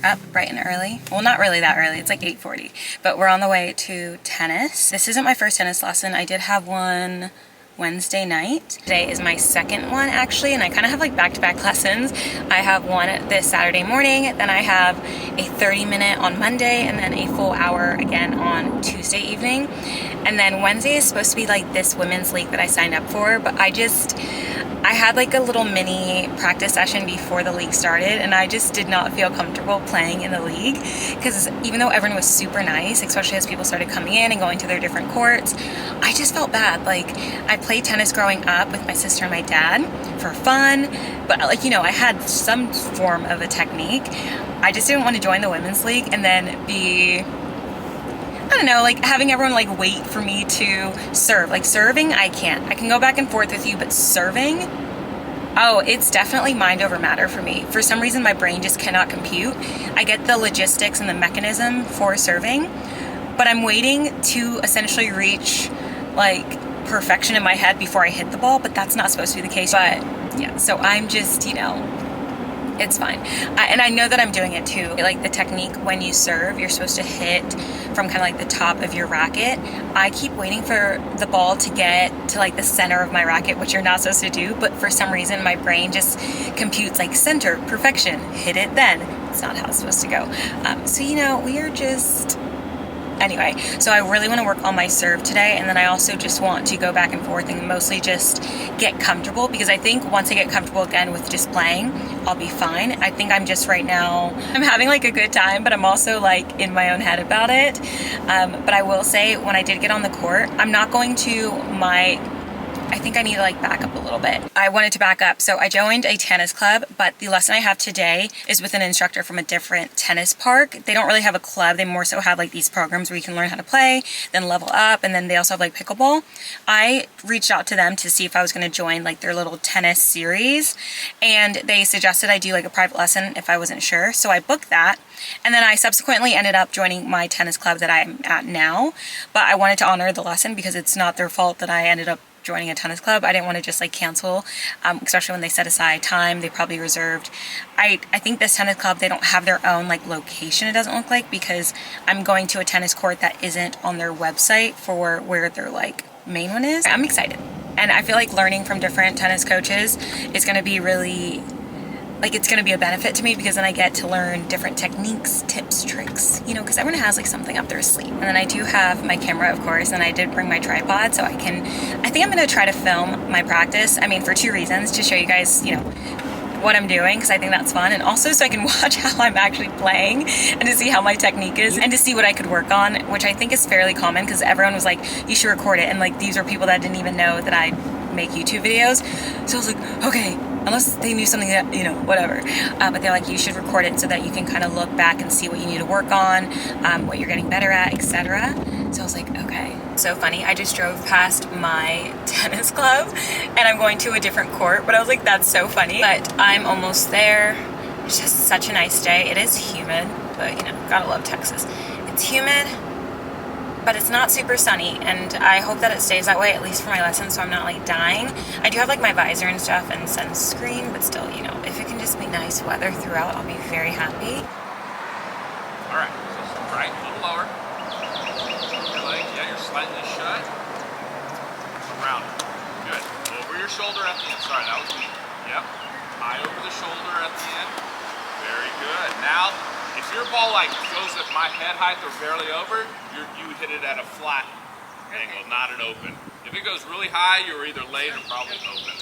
We're up bright and early. Well, not really that early. It's like 8:40, but we're on the way to tennis. This isn't my first tennis lesson. I did have one Wednesday night. Today is my second one actually, and I kind of have like back-to-back lessons. I have one this Saturday morning, then I have a 30-minute on Monday, and then a full hour again on Tuesday evening. And then Wednesday is supposed to be like this women's league that I signed up for, but I had like a little mini practice session before the league started, and I just did not feel comfortable playing in the league because even though everyone was super nice, especially as people started coming in and going to their different courts, I just felt bad. Like, I played tennis growing up with my sister and my dad for fun, but like, you know, I had some form of a technique. I just didn't want to join the women's league and then be, I don't know, like having everyone like wait for me to serve. Like serving, I can't. I can go back and forth with you, but serving, oh, it's definitely mind over matter for me. For some reason, my brain just cannot compute. I get the logistics and the mechanism for serving, but I'm waiting to essentially reach like perfection in my head before I hit the ball, but that's not supposed to be the case. But yeah, so I'm just, you know, it's fine. And I know that I'm doing it too. Like the technique when you serve, you're supposed to hit from kind of like the top of your racket. I keep waiting for the ball to get to like the center of my racket, which you're not supposed to do. But for some reason, my brain just computes like center, perfection, hit it then. It's not how it's supposed to go. So, you know, we are just... Anyway, so I really want to work on my serve today, and then I also just want to go back and forth and mostly just get comfortable, because I think once I get comfortable again with just playing, I'll be fine. I think I'm just right now, I'm having like a good time, but I'm also like in my own head about it. But I will say, when I did get on the court, I'm not going to I think I need to like back up a little bit. I wanted to back up. So I joined a tennis club, but the lesson I have today is with an instructor from a different tennis park. They don't really have a club. They more so have like these programs where you can learn how to play, then level up, and then they also have like pickleball. I reached out to them to see if I was going to join like their little tennis series, and they suggested I do like a private lesson if I wasn't sure. So I booked that. And then I subsequently ended up joining my tennis club that I'm at now, but I wanted to honor the lesson because it's not their fault that I ended up joining a tennis club. I didn't want to just like cancel, especially when they set aside time. They probably reserved. I think this tennis club, they don't have their own like location, it doesn't look like, because I'm going to a tennis court that isn't on their website for where their like main one is. I'm excited. And I feel like learning from different tennis coaches is going to be really, like, it's going to be a benefit to me, because then I get to learn different techniques, tips, tricks, you know, because everyone has like something up their sleeve. And then I do have my camera, of course, and I did bring my tripod, so I think I'm going to try to film my practice. I mean, for two reasons: to show you guys, you know, what I'm doing, because I think that's fun, and also so I can watch how I'm actually playing and to see how my technique is and to see what I could work on, which I think is fairly common, because everyone was like, you should record it, and like these were people that didn't even know that I make YouTube videos. So I was like, okay, unless they knew something that, you know, whatever. But they're like, you should record it so that you can kind of look back and see what you need to work on, what you're getting better at, etc. So I was like, okay. So funny, I just drove past my tennis club and I'm going to a different court, but I was like, that's so funny. But I'm almost there. It's just such a nice day. It is humid, but you know, gotta love Texas. It's humid, but it's not super sunny, and I hope that it stays that way, at least for my lessons, so I'm not like dying. I do have like my visor and stuff and sunscreen, but still, you know, if it can just be nice weather throughout, I'll be very happy. All right, so right, a little lower. Your leg, yeah, you're sliding this shut. Around, good. Over your shoulder at the end. Sorry, that was me. Yep. Eye over the shoulder at the end. Very good. Now, if your ball like goes at my head height or barely over, you hit it at a flat angle, not an open. If it goes really high, you're either late or probably open.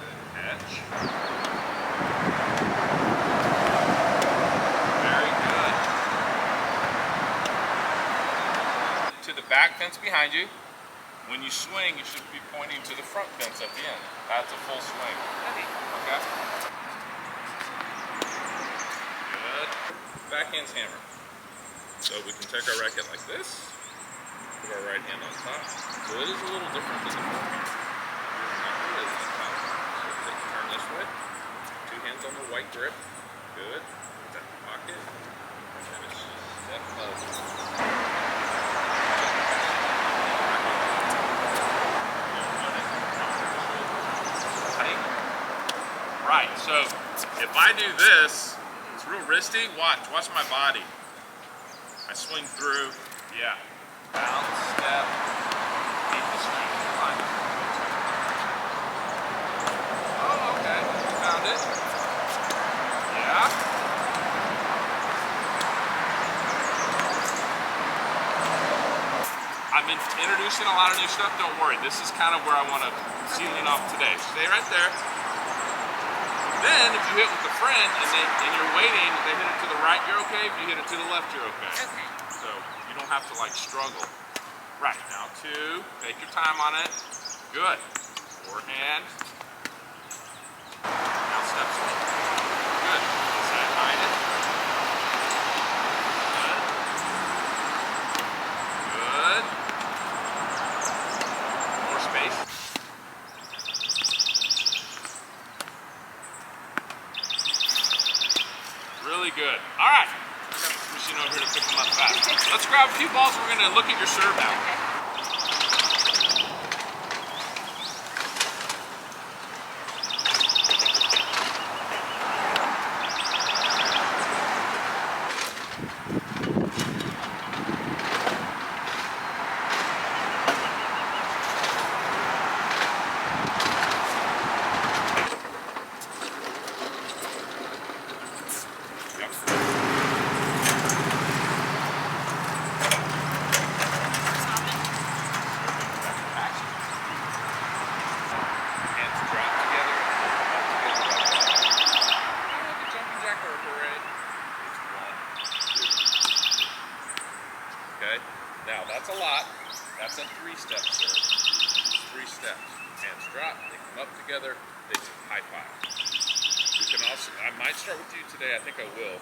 Good catch. Very good. To the back fence behind you. When you swing, you should be pointing to the front fence at the end. That's a full swing. Okay. Good. Backhand's hammer. So we can take our racket like this, put our right hand on top. So it is a little different than the forehand. Not really on top. So turn this way. Two hands on the white grip. Good. Put that in the pocket. And it's step up. Right, so If I do this, it's real wristy. Watch my body. I swing through. Yeah. Bounce, step, beat the string. Come on. Oh, okay. You found it. Yeah. I've been introducing a lot of new stuff. Don't worry. This is kind of where I want to seal it off today. Stay right there. Then, if you hit with a friend and you're waiting, they hit it to the right, you're okay. If you hit it to the left, you're okay. Okay. So you don't have to like struggle. Right, now 2, take your time on it. Good. Forehand. Now step swing. Good. This side, hide it. Good. Good. More space. Really good. All right. Machine over here to pick them up fast. Let's grab a few balls. We're going to look at your serve now. Now that's a lot. That's a 3-step serve. 3 steps. Hands drop, they come up together, they high five. We can also, I might start with you today, I think I will.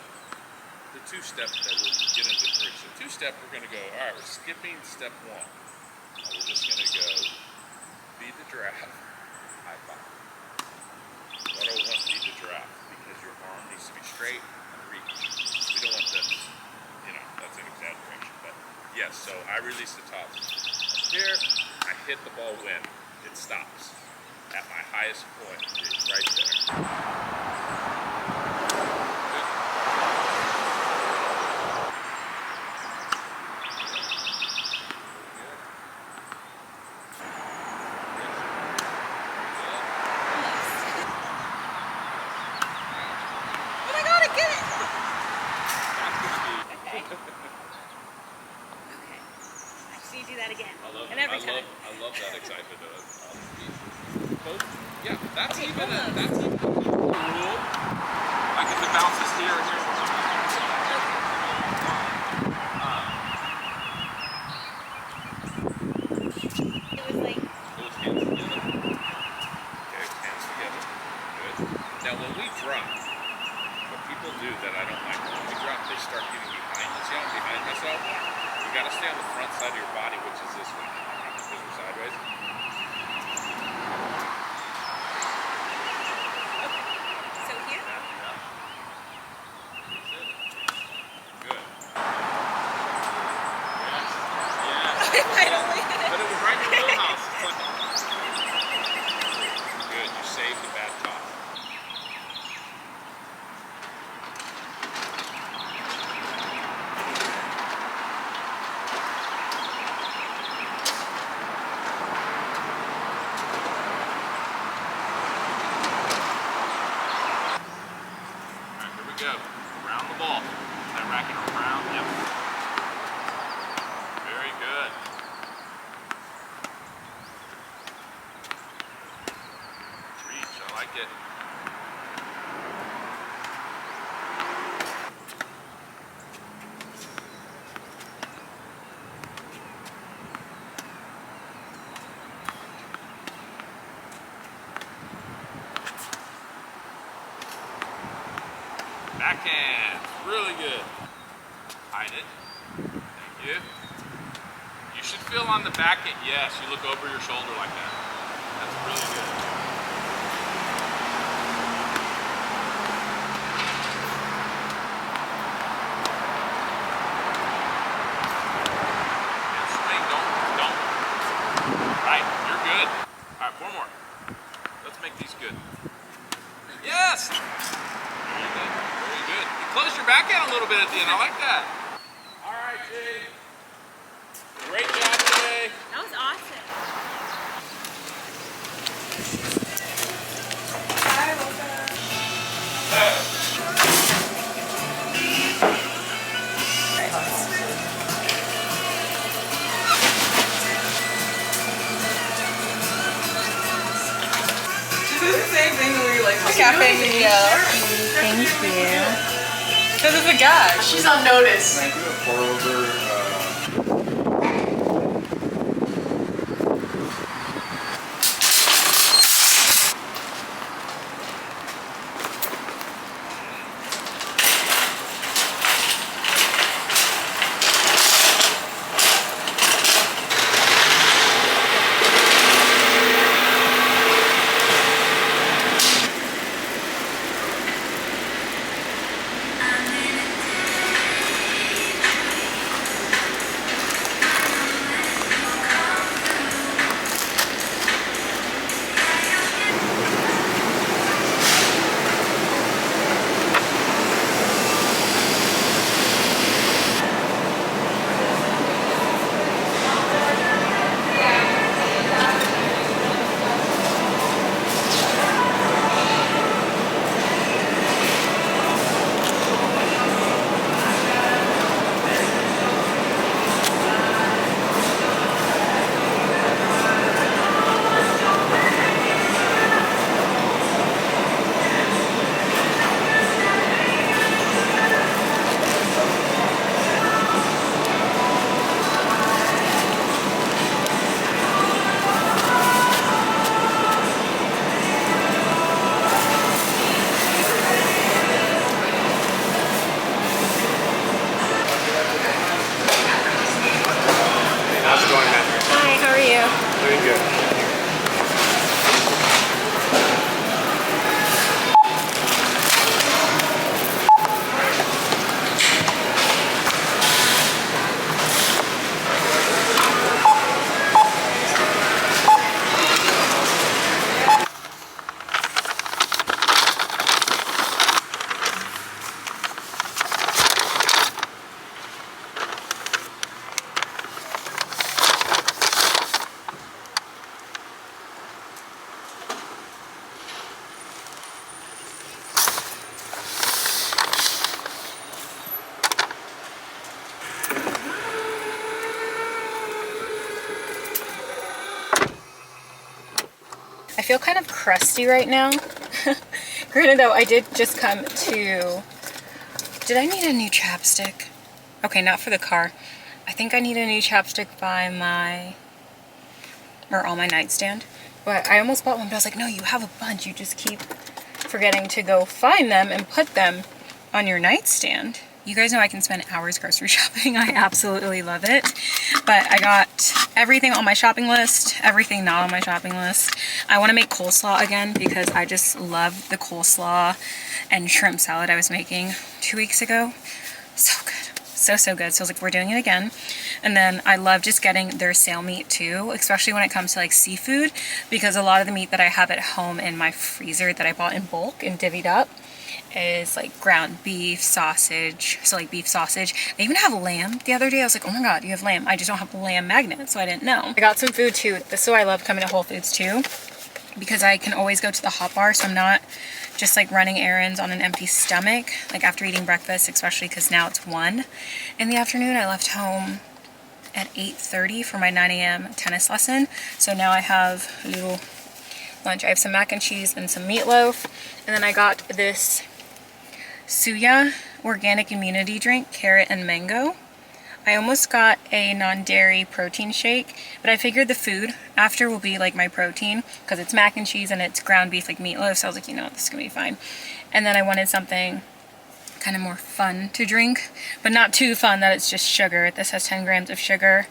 The 2-step that we'll get into 3. So 2-step, we're gonna go, all right, we're skipping step 1. We're just gonna go beat the giraffe, high five. Why do I want to beat the giraffe? Because your arm needs to be straight and reach. We don't want this, that's an exaggeration, but yes, so I release the top. Here, I hit the ball when it stops. At my highest point, it's right there. Oh my god, I get it! Okay. Okay. I see you do that again. Every time. I love that excitement of it. Yeah, that's Okay, even cool. Like if it bounces here or here. It was like Those hands together. Okay, hands together. Good. Now when we drop, what people do that I don't like, when we drop, they start getting behind. See how I'm behind myself? You gotta stay on the front side of your body, which is this one. Because we're sideways. so here. Yeah. Good. Yes. Finally. But it was right in your wheelhouse. Good. You saved the bad toss. Go. Around the ball. That racket around. Yep. Very good. Reach. I like it. Backhand, really good. Hide it. Thank you. You should feel on the back end. Yes, you look over your shoulder like that. That's really good. And swing, don't. Right, you're good. All right, 4 more. Let's make these good. Yes. Very good. Very good. You closed your backhand a little bit at the end. I like that. All right, Jade. Great job today. That was awesome. Same thing when we were like cafe video. Thank you. Because it's a guy. She's on notice. Can I do a pour over? How's it going, man? Hi, how are you? Doing good. I feel kind of crusty right now. Granted though, I did just come to... Did I need a new chapstick? Okay, not for the car. I think I need a new chapstick by my... or on my nightstand. But I almost bought one, but I was like, no, you have a bunch. You just keep forgetting to go find them and put them on your nightstand. You guys know I can spend hours grocery shopping. I absolutely love it. But I got everything on my shopping list, everything not on my shopping list. I want to make coleslaw again because I just love the coleslaw and shrimp salad I was making 2 weeks ago. So good. So good. So I was like, we're doing it again. And then I love just getting their sale meat too, especially when it comes to like seafood, because a lot of the meat that I have at home in my freezer that I bought in bulk and divvied up is like ground beef, sausage, so like beef sausage. They even have lamb the other day. I was like, oh my god, you have lamb. I just don't have the lamb magnet, so I didn't know. I got some food too. This is why I love coming to Whole Foods too, because I can always go to the hot bar, so I'm not just like running errands on an empty stomach, like after eating breakfast, especially because now it's 1 in the afternoon. I left home at 8:30 for my 9 a.m. tennis lesson, so now I have a little lunch. I have some mac and cheese and some meatloaf, and then I got this Suya organic immunity drink, carrot and mango. I almost got a non-dairy protein shake, but I figured the food after will be like my protein because it's mac and cheese and it's ground beef like meatloaf, so I was like, you know what, this is gonna be fine. And then I wanted something kind of more fun to drink, but not too fun that it's just sugar. This has 10 grams of sugar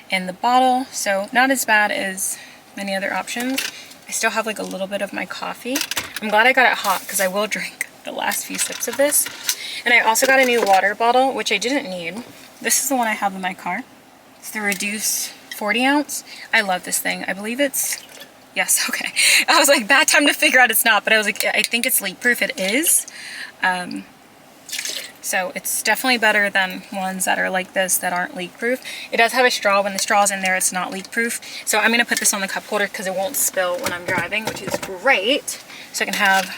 in the bottle, so not as bad as many other options. I still have like a little bit of my coffee. I'm glad I got it hot because I will drink the last few sips of this. And I also got a new water bottle, which I didn't need. This is the one I have in my car. It's the Reduce 40 ounce. I love this thing. I believe it's Yes, okay. I was like, bad time to figure out it's not, but I was like, I think it's leak proof. It is. So it's definitely better than ones that are like this that aren't leak proof. It does have a straw. When the straw's in there, it's not leak proof. So I'm gonna put this on the cup holder because it won't spill when I'm driving, which is great. So I can have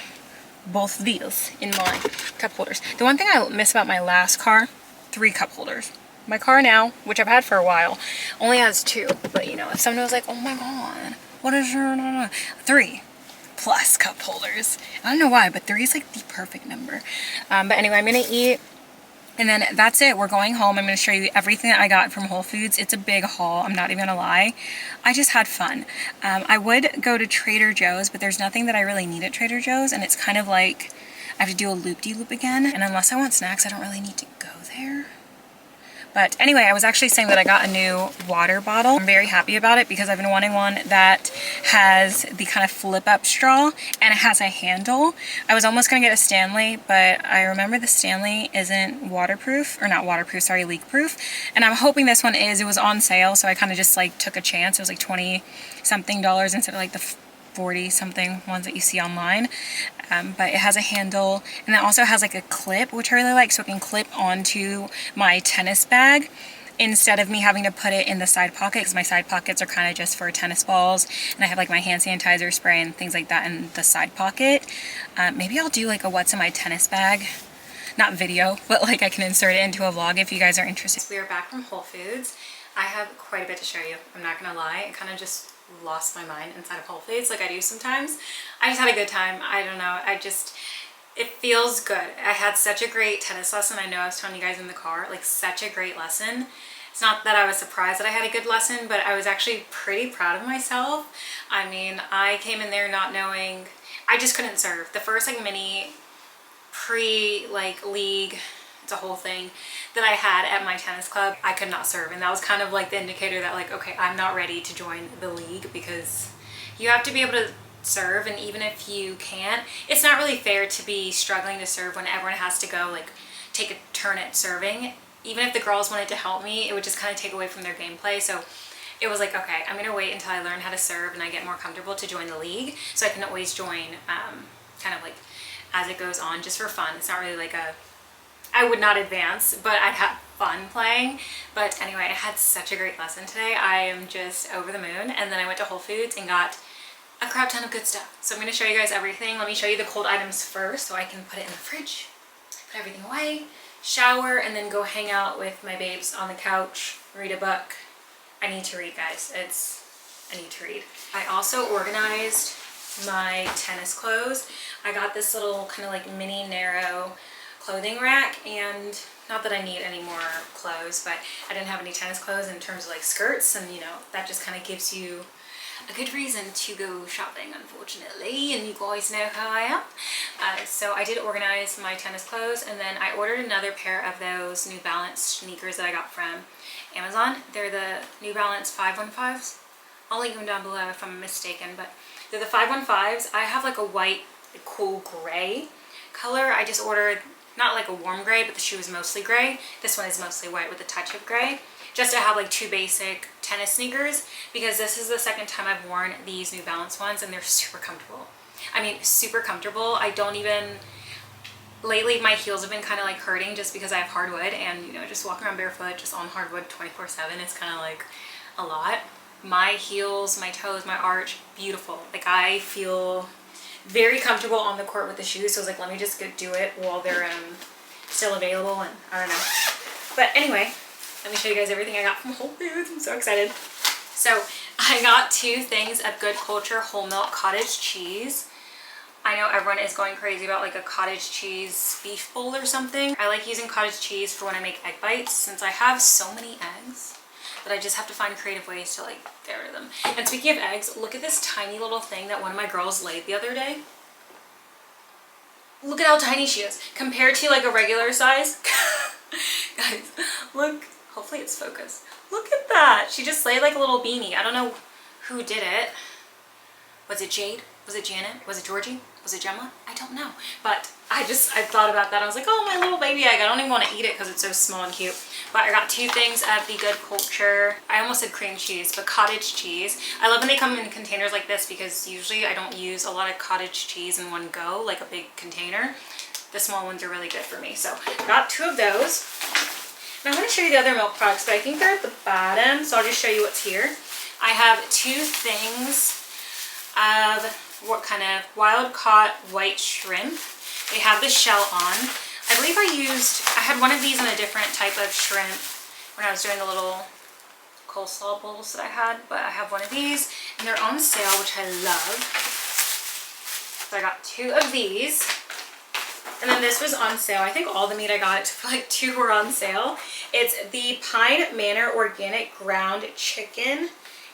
both of these in my cup holders. The one thing I miss about my last car, 3 cup holders. My car now, which I've had for a while, only has 2. But you know, if someone was like, oh my God, what is your 3 plus cup holders? I don't know why, but 3 is like the perfect number. But anyway, I'm gonna eat and then that's it. We're going home. I'm gonna show you everything that I got from Whole Foods. It's a big haul, I'm not even gonna lie. I just had fun. I would go to Trader Joe's, but there's nothing that I really need at Trader Joe's, and it's kind of like I have to do a loop-de-loop again, and unless I want snacks, I don't really need to go there. But anyway, I was actually saying that I got a new water bottle. I'm very happy about it because I've been wanting one that has the kind of flip up straw and it has a handle. I was almost gonna get a Stanley, but I remember the Stanley isn't waterproof, or not waterproof, sorry, leak proof. And I'm hoping this one is. It was on sale, so I kind of just like took a chance. It was like 20 something dollars instead of like the 40 something ones that you see online. But it has a handle, and it also has like a clip, which I really like, so it can clip onto my tennis bag instead of me having to put it in the side pocket, because my side pockets are kind of just for tennis balls, and I have like my hand sanitizer spray and things like that in the side pocket. Maybe I'll do like a what's in my tennis bag, not video, but like I can insert it into a vlog if you guys are interested. We are back from Whole Foods. I have quite a bit to show you, I'm not gonna lie. It kind of just lost my mind inside of Whole Foods like I do sometimes. I just had a good time. I don't know, it feels good. I had such a great tennis lesson. I know I was telling you guys in the car, like such a great lesson. It's not that I was surprised that I had a good lesson, but I was actually pretty proud of myself. I mean, I came in there not knowing, I just couldn't serve. The first like mini league, it's a whole thing that I had at my tennis club, I could not serve, and that was kind of like the indicator that like, okay, I'm not ready to join the league, because you have to be able to serve, and even if you can't, it's not really fair to be struggling to serve when everyone has to go like take a turn at serving. Even if the girls wanted to help me, it would just kind of take away from their gameplay. So it was like, okay, I'm gonna wait until I learn how to serve and I get more comfortable to join the league, so I can always join kind of like as it goes on, just for fun. It's not really like I would not advance, but I'd have fun playing. But anyway, I had such a great lesson today. I am just over the moon. And then I went to Whole Foods and got a crap ton of good stuff. So I'm going to show you guys everything. Let me show you the cold items first so I can put it in the fridge, put everything away, shower, and then go hang out with my babes on the couch, read a book. I need to read, guys. I need to read. I also organized my tennis clothes. I got this little kind of like mini narrow clothing rack, and not that I need any more clothes, but I didn't have any tennis clothes in terms of like skirts, and you know, that just kind of gives you a good reason to go shopping, unfortunately, and you guys know how I am. So I did organize my tennis clothes, and then I ordered another pair of those New Balance sneakers that I got from Amazon. They're the New Balance 515s. I'll link them down below if I'm mistaken, but they're the 515s. I have like a white, cool gray color. I just ordered not like a warm gray, but the shoe is mostly gray. This one is mostly white with a touch of gray, just to have like 2 basic tennis sneakers, because this is the second time I've worn these New Balance ones, and they're super comfortable. I mean, super comfortable. I don't even, lately my heels have been kind of like hurting just because I have hardwood, and you know, just walking around barefoot just on hardwood 24/7 is kind of like a lot. My heels, my toes, my arch, beautiful. Like I feel very comfortable on the court with the shoes, so I was like, let me just go do it while they're still available, and I don't know. But anyway, let me show you guys everything I got from Whole Foods. I'm so excited. So I got 2 things of Good Culture whole milk cottage cheese. I know everyone is going crazy about like a cottage cheese beef bowl or something. I like using cottage cheese for when I make egg bites, since I have so many eggs that I just have to find creative ways to like get rid of them. And speaking of eggs, look at this tiny little thing that one of my girls laid the other day. Look at how tiny she is compared to like a regular size. Guys, look, hopefully it's focused. Look at that. She just laid like a little beanie. I don't know who did it. Was it Jade? Was it Janet? Was it Georgie? Was it Gemma? I don't know. But I thought about that. I was like, oh, my little baby egg. I don't even want to eat it because it's so small and cute. But I got 2 things of the Good Culture. I almost said cream cheese, but cottage cheese. I love when they come in containers like this because usually I don't use a lot of cottage cheese in one go, like a big container. The small ones are really good for me. So I got 2 of those. And I want to show you the other milk products, but I think they're at the bottom. So I'll just show you what's here. I have 2 things of what kind of wild caught white shrimp. They have the shell on. I believe I had one of these in a different type of shrimp when I was doing the little coleslaw bowls that I had, but I have one of these and they're on sale, which I love. So I got 2 of these. And then this was on sale. I think all the meat I got, except for like 2, were on sale. It's the Pine Manor Organic Ground Chicken.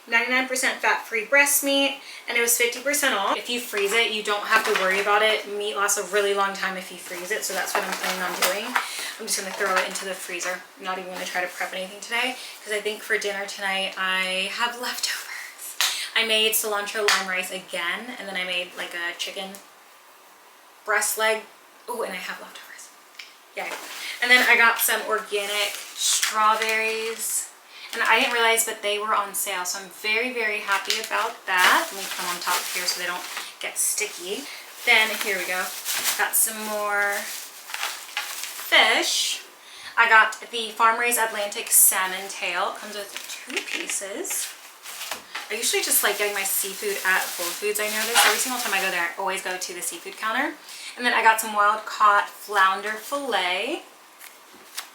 99% fat-free breast meat, and it was 50% off. If you freeze it, you don't have to worry about it. Meat lasts a really long time if you freeze it, so that's what I'm planning on doing. I'm just going to throw it into the freezer. I'm not even going to try to prep anything today, because I think for dinner tonight I have leftovers. I made cilantro lime rice again, and then I made like a chicken breast leg. Oh, and I have leftovers. Yeah. And then I got some organic strawberries. And I didn't realize, but they were on sale. So I'm very, very happy about that. Let me put them on top here so they don't get sticky. Then, here we go. Got some more fish. I got the Farm Raised Atlantic Salmon Tail. It comes with 2 pieces. I usually just like getting my seafood at Whole Foods, I notice. Every single time I go there, I always go to the seafood counter. And then I got some wild caught flounder fillet.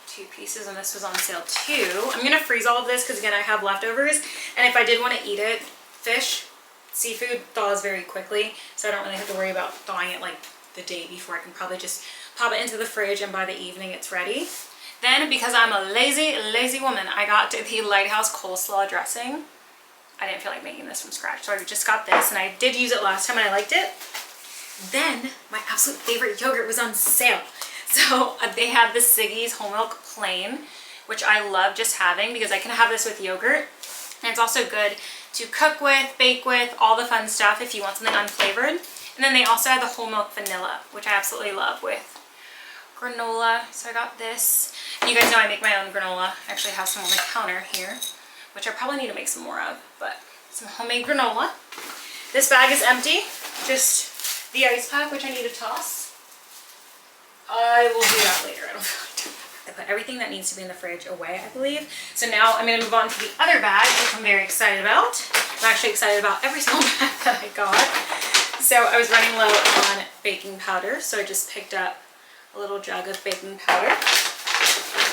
2 pieces, and this was on sale too. I'm gonna freeze all of this because again I have leftovers, and if I did want to eat it, seafood thaws very quickly, so I don't really have to worry about thawing it like the day before. I can probably just pop it into the fridge and by the evening it's ready. Then, because I'm a lazy woman, I got the Lighthouse coleslaw dressing. I didn't feel like making this from scratch, so I just got this, and I did use it last time and I liked it. Then my absolute favorite yogurt was on sale. So they have the Siggy's Whole Milk Plain, which I love just having because I can have this with yogurt. And it's also good to cook with, bake with, all the fun stuff if you want something unflavored. And then they also have the Whole Milk Vanilla, which I absolutely love with granola. So I got this. And you guys know I make my own granola. I actually have some on the counter here, which I probably need to make some more of, but some homemade granola. This bag is empty, just the ice pack, which I need to toss. I will do that later. I put everything that needs to be in the fridge away, I believe. So now I'm going to move on to the other bag, which I'm very excited about. I'm actually excited about every single bag that I got. So I was running low on baking powder, so I just picked up a little jug of baking powder.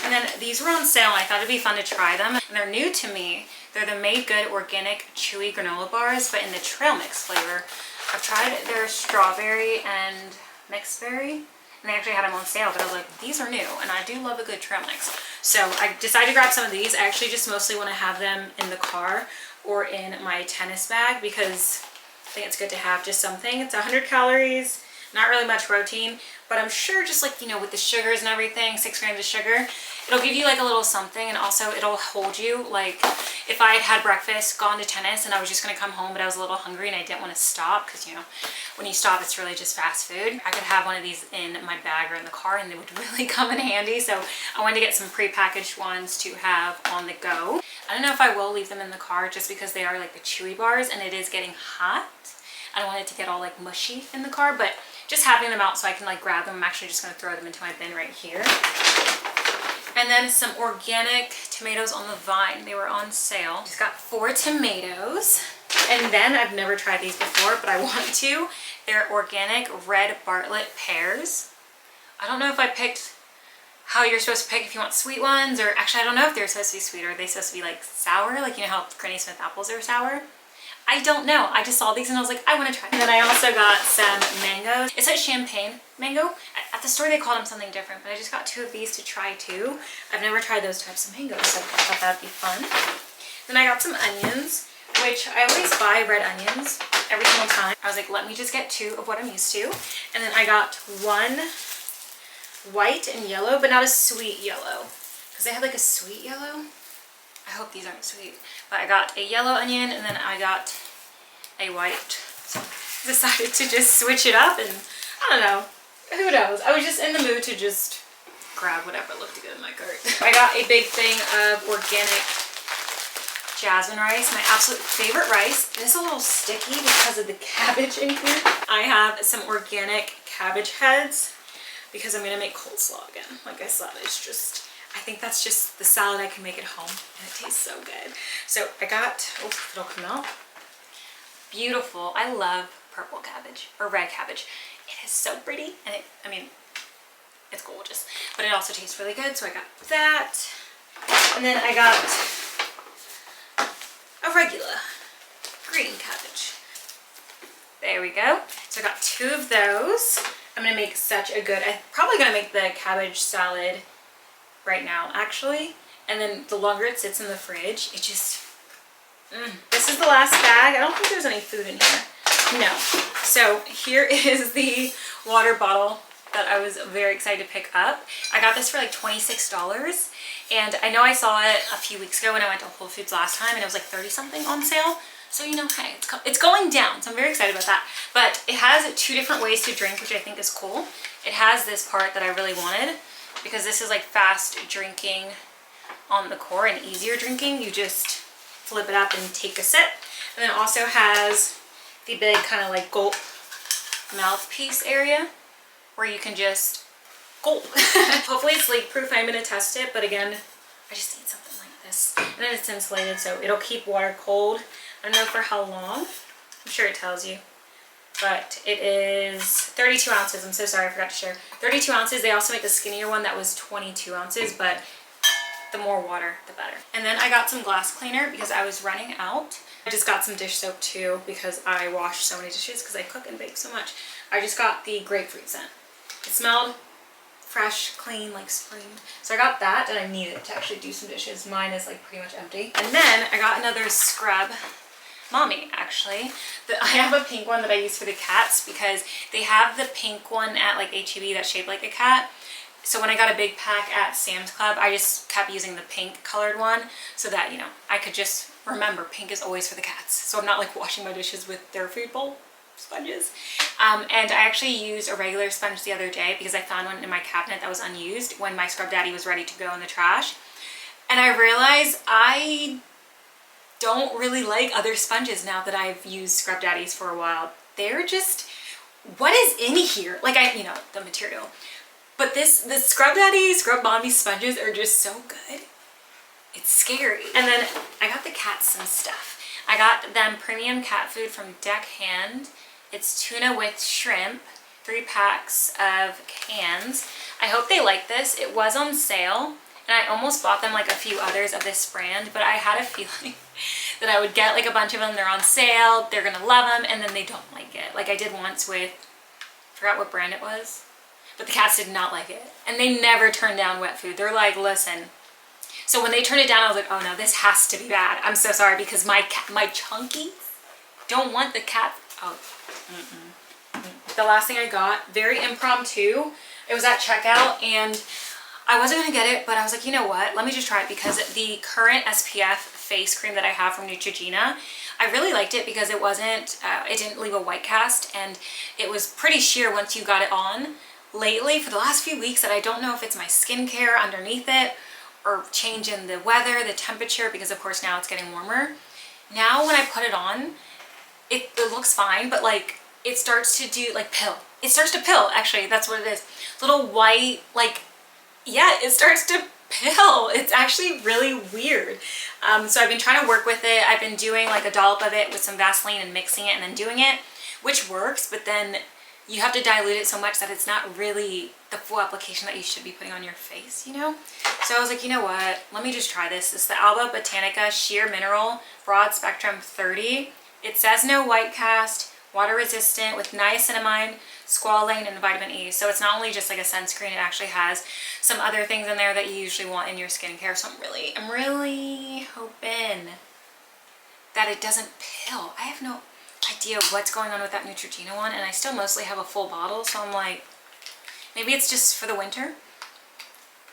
And then these were on sale, and I thought it'd be fun to try them. And they're new to me. They're the Made Good Organic Chewy Granola Bars, but in the trail mix flavor. I've tried their strawberry and mixed berry. And they actually had them on sale, but I was like, these are new, and I do love a good trail mix. So I decided to grab some of these. I actually just mostly want to have them in the car or in my tennis bag because I think it's good to have just something. It's 100 calories, not really much protein, but I'm sure just like, you know, with the sugars and everything, 6 grams of sugar, it'll give you like a little something, and also it'll hold you. Like if I had breakfast, gone to tennis, and I was just going to come home, but I was a little hungry and I didn't want to stop because, you know, when you stop, it's really just fast food. I could have one of these in my bag or in the car, and they would really come in handy. So I wanted to get some pre-packaged ones to have on the go. I don't know if I will leave them in the car just because they are like the chewy bars and it is getting hot. I don't want it to get all like mushy in the car, but just having them out so I can like grab them. I'm actually just going to throw them into my bin right here. And then some organic tomatoes on the vine. They were on sale. Just got 4 tomatoes. And then I've never tried these before, but I want to. They're organic red Bartlett pears. I don't know if I picked how you're supposed to pick if you want sweet ones, or actually I don't know if they're supposed to be sweet, or are they supposed to be like sour? Like, you know how Granny Smith apples are sour? I don't know. I just saw these and I was like, I want to try them. And then I also got some mangoes. It's a champagne mango. At the store they called them something different, but I just got 2 of these to try too. I've never tried those types of mangoes, so I thought that'd be fun. Then I got some onions, which I always buy red onions every single time. I was like, let me just get 2 of what I'm used to. And then I got 1 white and yellow, but not a sweet yellow, because they have like a sweet yellow. I hope these aren't sweet. But I got a yellow onion, and then I got a white. So decided to just switch it up, and I don't know. Who knows? I was just in the mood to just grab whatever looked good in my cart. I got a big thing of organic jasmine rice, my absolute favorite rice. It is a little sticky because of the cabbage in here. I have some organic cabbage heads because I'm gonna make coleslaw again. Like I said, it's just, I think that's just the salad I can make at home, and it tastes so good. So I got, oh, it'll come out. Beautiful. I love purple cabbage or red cabbage. It is so pretty, and it, I mean, it's gorgeous, but it also tastes really good. So I got that, and then I got a regular green cabbage. There we go. So I got 2 of those. I'm gonna make such a good, I'm probably gonna make the cabbage salad right now actually, and then the longer it sits in the fridge, it just, This is the last bag. I don't think there's any food in here. No. So here is the water bottle that I was very excited to pick up. I got this for like $26, and I know I saw it a few weeks ago when I went to Whole Foods last time, and it was like 30 something on sale. So, you know, hey, it's going down, so I'm very excited about that. But it has 2 different ways to drink, which I think is cool. It has this part that I really wanted, because this is like fast drinking on the core and easier drinking. You just flip it up and take a sip. And then it also has the big kind of like gulp mouthpiece area where you can just gulp. Hopefully it's leak proof. I'm going to test it, but again, I just need something like this. And then it's insulated, so it'll keep water cold. I don't know for how long. I'm sure it tells you. But it is 32 ounces. I'm so sorry, I forgot to share. 32 ounces. They also make the skinnier one that was 22 ounces, but the more water, the better. And then I got some glass cleaner because I was running out. I just got some dish soap too because I wash so many dishes because I cook and bake so much. I just got the grapefruit scent. It smelled fresh, clean, like spring. So I got that, and I needed to actually do some dishes. Mine is like pretty much empty. And then I got another scrub. Mommy, actually. I have a pink one that I use for the cats because they have the pink one at like H-E-B that's shaped like a cat. So when I got a big pack at Sam's Club, I just kept using the pink colored one so that, you know, I could just remember pink is always for the cats. So I'm not like washing my dishes with their food bowl sponges. And I actually used a regular sponge the other day because I found one in my cabinet that was unused when my Scrub Daddy was ready to go in the trash. And I realized I don't really like other sponges now that I've used Scrub Daddies for a while. They're just, what is in here? Like you know, the material. But the Scrub Daddy, Scrub Mommy sponges are just so good. It's scary. And then I got the cats some stuff. I got them premium cat food from Deckhand. It's tuna with shrimp, 3 packs of cans. I hope they like this. It was on sale, and I almost bought them like a few others of this brand, but I had a feeling that I would get like a bunch of them. They're on sale, they're gonna love them, and then they don't like it. Like I did once with, I forgot what brand it was, but the cats did not like it. And they never turn down wet food. They're like, listen. So when they turned it down, I was like, oh no, this has to be bad. I'm so sorry because my chunkies don't want the cat. Oh, The last thing I got, very impromptu. It was at checkout and I wasn't gonna get it, but I was like, you know what? Let me just try it because the current SPF face cream that I have from Neutrogena, I really liked it because it wasn't, it didn't leave a white cast, and it was pretty sheer once you got it on. Lately, for the last few weeks, that I don't know if it's my skincare underneath it or change in the weather, the temperature, because of course now it's getting warmer. Now when I put it on, it looks fine, but like it starts to do like pill. It starts to pill, actually, that's what it is. Little white, like, yeah, it starts to pill. It's actually really weird. So I've been trying to work with it. I've been doing like a dollop of it with some Vaseline and mixing it and then doing it, which works, but then you have to dilute it so much that it's not really the full application that you should be putting on your face, you know? So I was like, you know what? Let me just try this. It's the Alba Botanica Sheer Mineral Broad Spectrum 30. It says no white cast, water resistant with niacinamide, squalane, and vitamin E. So it's not only just like a sunscreen, it actually has some other things in there that you usually want in your skincare. So I'm really hoping that it doesn't pill. I have no idea what's going on with that Neutrogena one, and I still mostly have a full bottle, so I'm like, maybe it's just for the winter.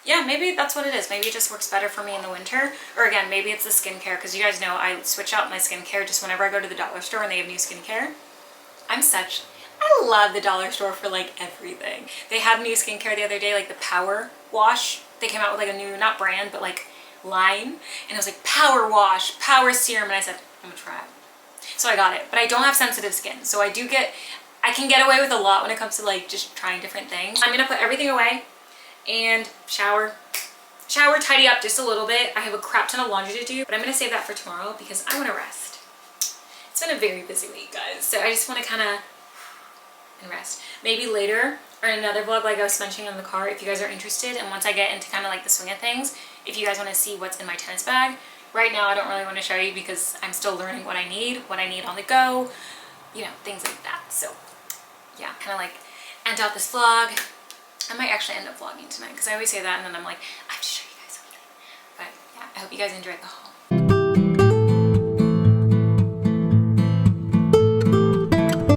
Yeah, maybe that's what it is. Maybe it just works better for me in the winter. Or again, maybe it's the skincare, because you guys know I switch out my skincare just whenever I go to the dollar store and they have new skincare. I love the dollar store for like everything. They had new skincare the other day, like the Power Wash. They came out with like a new, not brand, but like line. And it was like Power Wash, Power Serum. And I said, I'm gonna try it. So I got it, but I don't have sensitive skin. So I can get away with a lot when it comes to like just trying different things. I'm gonna put everything away and shower, tidy up just a little bit. I have a crap ton of laundry to do, but I'm gonna save that for tomorrow because I wanna rest. It's been a very busy week, guys. So I just wanna kinda rest. Maybe later or another vlog like I was mentioning in the car if you guys are interested, and once I get into kind of like the swing of things, if you guys want to see what's in my tennis bag. Right now I don't really want to show you because I'm still learning what I need on the go, you know, things like that. So yeah, kind of like end out this vlog. I might actually end up vlogging tonight because I always say that and then I'm like, I have to show you guys something. But yeah, I hope you guys enjoyed the